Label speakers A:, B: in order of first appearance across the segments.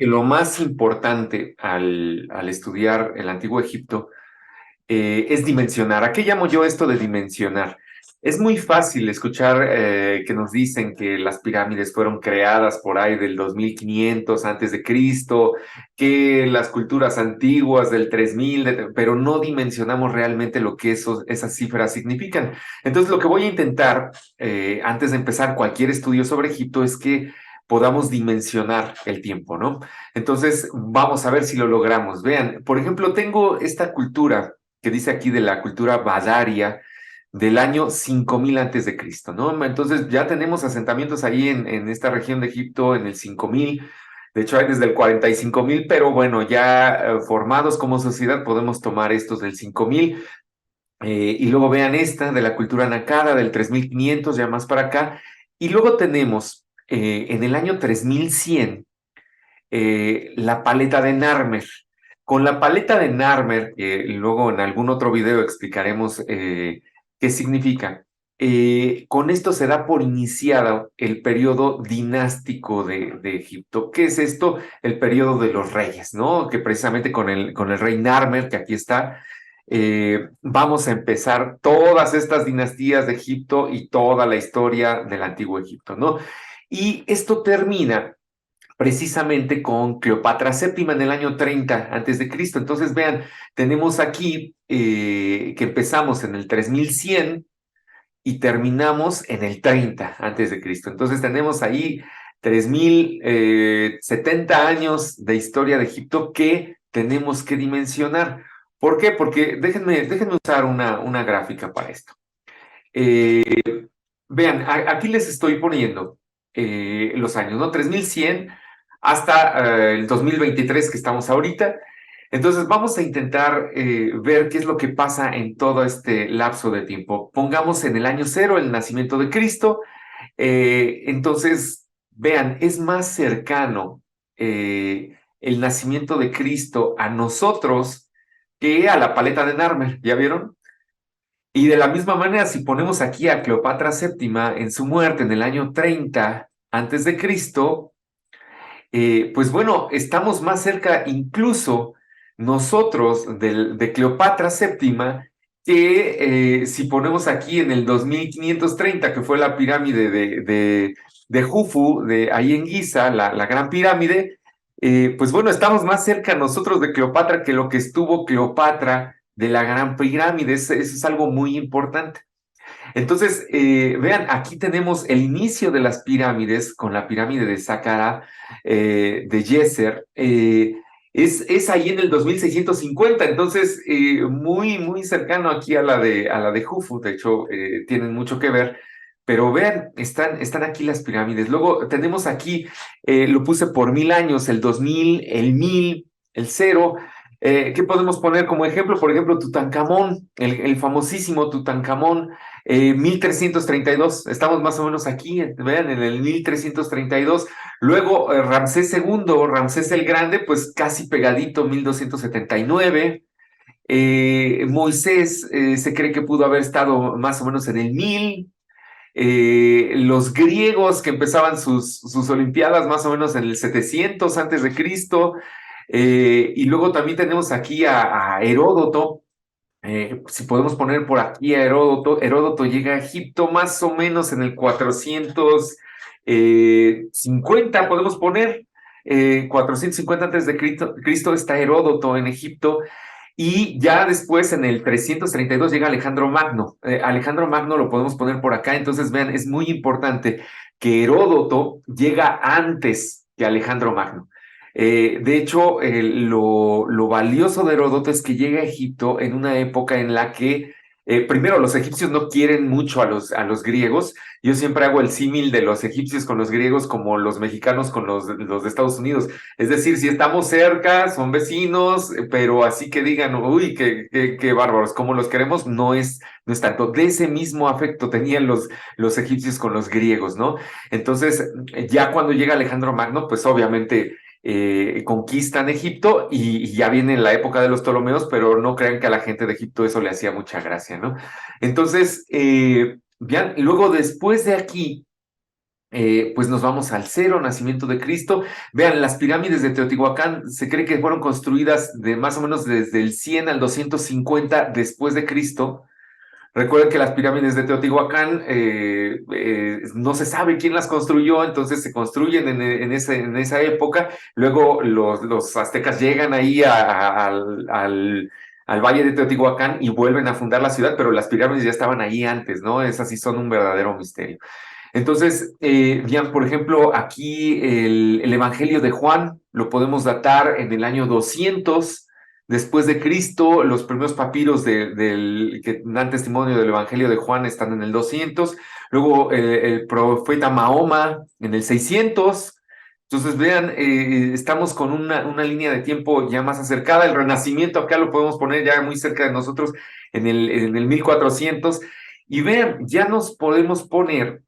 A: que lo más importante al estudiar el Antiguo Egipto es dimensionar. ¿A qué llamo yo esto de dimensionar? Es muy fácil escuchar que nos dicen que las pirámides fueron creadas por ahí del 2500 antes de Cristo, que las culturas antiguas del 3000, pero no dimensionamos realmente lo que esas cifras significan. Entonces, lo que voy a intentar antes de empezar cualquier estudio sobre Egipto es que podamos dimensionar el tiempo, ¿no? Entonces, vamos a ver si lo logramos. Vean, por ejemplo, tengo esta cultura que dice aquí de la cultura Badaria del año 5000 antes de Cristo, ¿no? Entonces ya tenemos asentamientos ahí en esta región de Egipto en el 5000. De hecho hay desde el 45,000, pero bueno, ya formados como sociedad podemos tomar estos del 5000. Y luego vean esta de la cultura Nakada del 3500, ya más para acá. Y luego tenemos en el año 3100 la paleta de Narmer. Con la paleta de Narmer, luego en algún otro video explicaremos qué significa. Con esto se da por iniciado el periodo dinástico de Egipto. ¿Qué es esto? El periodo de los reyes, ¿no? Que precisamente con el rey Narmer, que aquí está, vamos a empezar todas estas dinastías de Egipto y toda la historia del antiguo Egipto, ¿no? Y esto termina precisamente con Cleopatra séptima en el año 30 antes de Cristo. Entonces, vean, tenemos aquí que empezamos en el 3100 y terminamos en el 30 antes de Cristo. Entonces, tenemos ahí 3070 años de historia de Egipto que tenemos que dimensionar. ¿Por qué? Porque déjenme usar una gráfica para esto. Vean, aquí les estoy poniendo los años, ¿no? 3100 hasta el 2023 que estamos ahorita. Entonces vamos a intentar ver qué es lo que pasa en todo este lapso de tiempo. Pongamos en el año cero el nacimiento de Cristo. Entonces, vean, es más cercano el nacimiento de Cristo a nosotros que a la paleta de Narmer. ¿Ya vieron? Y de la misma manera, si ponemos aquí a Cleopatra séptima en su muerte en el año 30 antes de Cristo, pues bueno, estamos más cerca incluso nosotros de Cleopatra séptima que si ponemos aquí en el 2530, que fue la pirámide de Jufu, de ahí en Giza, la gran pirámide, pues bueno, estamos más cerca nosotros de Cleopatra que lo que estuvo Cleopatra de la gran pirámide. Eso es algo muy importante. Entonces, vean, aquí tenemos el inicio de las pirámides con la pirámide de Saqqara, de Djeser. Es ahí en el 2650, entonces muy, muy cercano aquí a la de Jufu. De hecho, tienen mucho que ver. Pero vean, están aquí las pirámides. Luego tenemos aquí, lo puse por 1000 años, el 2000, el 1000, el cero. ¿Qué podemos poner como ejemplo? Por ejemplo, Tutankamón, el famosísimo Tutankamón. 1332, estamos más o menos aquí, vean, en el 1332. Luego Ramsés segundo, Ramsés el Grande, pues casi pegadito, 1279. Moisés se cree que pudo haber estado más o menos en el 1000. Los griegos que empezaban sus olimpiadas más o menos en el 700 antes de Cristo. Y luego también tenemos aquí a Heródoto. Si podemos poner por aquí a Heródoto, Heródoto llega a Egipto más o menos en el 450, podemos poner, 450 antes de Cristo está Heródoto en Egipto, y ya después en el 332 llega Alejandro Magno. Alejandro Magno lo podemos poner por acá. Entonces vean, es muy importante que Heródoto llega antes que Alejandro Magno. De hecho, lo valioso de Heródoto es que llega a Egipto en una época en la que, primero, los egipcios no quieren mucho a los griegos. Yo siempre hago el símil de los egipcios con los griegos como los mexicanos con los de Estados Unidos. Es decir, si estamos cerca, son vecinos, pero así que digan, uy, qué bárbaros, cómo los queremos, no es tanto. De ese mismo afecto tenían los egipcios con los griegos, ¿no? Entonces, ya cuando llega Alejandro Magno, pues obviamente conquistan Egipto y ya viene la época de los Ptolomeos, pero no crean que a la gente de Egipto eso le hacía mucha gracia, ¿no? Entonces, bien, luego después de aquí pues nos vamos al cero, nacimiento de Cristo. Vean, las pirámides de Teotihuacán se cree que fueron construidas de más o menos desde el 100 al 250 después de Cristo. Recuerden que las pirámides de Teotihuacán no se sabe quién las construyó, entonces se construyen en esa época. Luego los aztecas llegan ahí al valle de Teotihuacán y vuelven a fundar la ciudad, pero las pirámides ya estaban ahí antes, ¿no? Esas sí son un verdadero misterio. Entonces, bien, por ejemplo, aquí el Evangelio de Juan lo podemos datar en el año 200 después de Cristo. Los primeros papiros que dan testimonio del Evangelio de Juan están en el 200. Luego el profeta Mahoma en el 600. Entonces, vean, estamos con una línea de tiempo ya más acercada. El Renacimiento acá lo podemos poner ya muy cerca de nosotros en el 1400. Y vean, ya nos podemos poner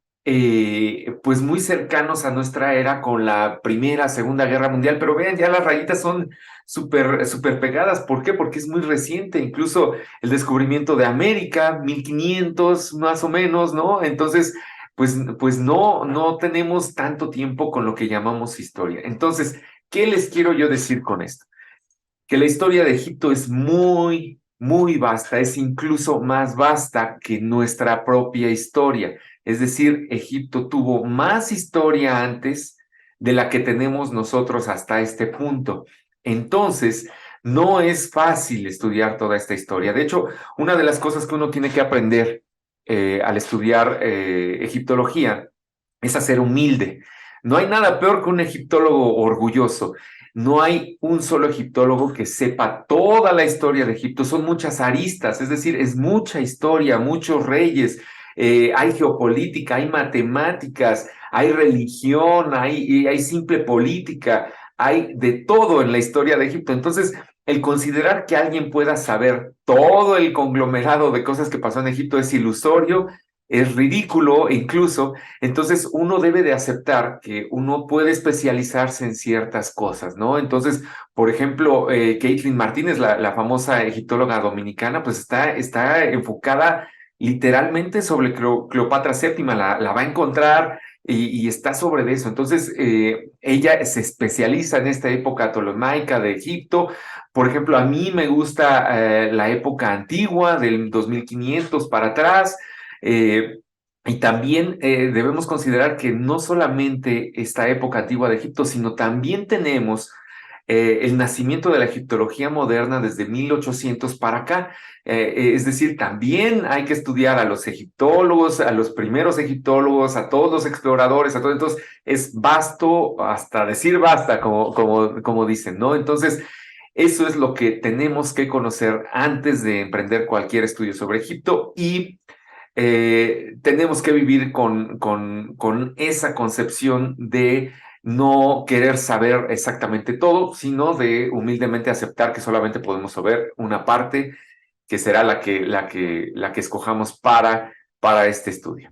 A: pues muy cercanos a nuestra era con la Primera, Segunda Guerra Mundial, pero vean, ya las rayitas son súper pegadas. ¿Por qué? Porque es muy reciente, incluso el descubrimiento de América, 1500 más o menos, ¿no? Entonces, pues no tenemos tanto tiempo con lo que llamamos historia. Entonces, ¿qué les quiero yo decir con esto? Que la historia de Egipto es muy vasta, es incluso más vasta que nuestra propia historia. Es decir, Egipto tuvo más historia antes de la que tenemos nosotros hasta este punto. Entonces, no es fácil estudiar toda esta historia. De hecho, una de las cosas que uno tiene que aprender al estudiar egiptología es a ser humilde. No hay nada peor que un egiptólogo orgulloso. No hay un solo egiptólogo que sepa toda la historia de Egipto. Son muchas aristas, es decir, es mucha historia, muchos reyes. Hay geopolítica, hay matemáticas, hay religión, hay simple política, hay de todo en la historia de Egipto. Entonces, el considerar que alguien pueda saber todo el conglomerado de cosas que pasó en Egipto es ilusorio, es ridículo incluso. Entonces, uno debe de aceptar que uno puede especializarse en ciertas cosas, ¿no? Entonces, por ejemplo, Caitlin Martínez, la famosa egiptóloga dominicana, pues está enfocada literalmente sobre Cleopatra VII, la va a encontrar y está sobre eso. Entonces, ella se especializa en esta época ptolomaica de Egipto. Por ejemplo, a mí me gusta la época antigua, del 2500 para atrás. Eh, y también debemos considerar que no solamente esta época antigua de Egipto, sino también tenemos el nacimiento de la egiptología moderna desde 1800 para acá. Es decir, también hay que estudiar a los egiptólogos, a los primeros egiptólogos, a todos los exploradores, a todos. Entonces, es vasto hasta decir basta, como dicen, ¿no? Entonces, eso es lo que tenemos que conocer antes de emprender cualquier estudio sobre Egipto y tenemos que vivir con esa concepción de no querer saber exactamente todo, sino de humildemente aceptar que solamente podemos saber una parte que será la que escojamos para este estudio.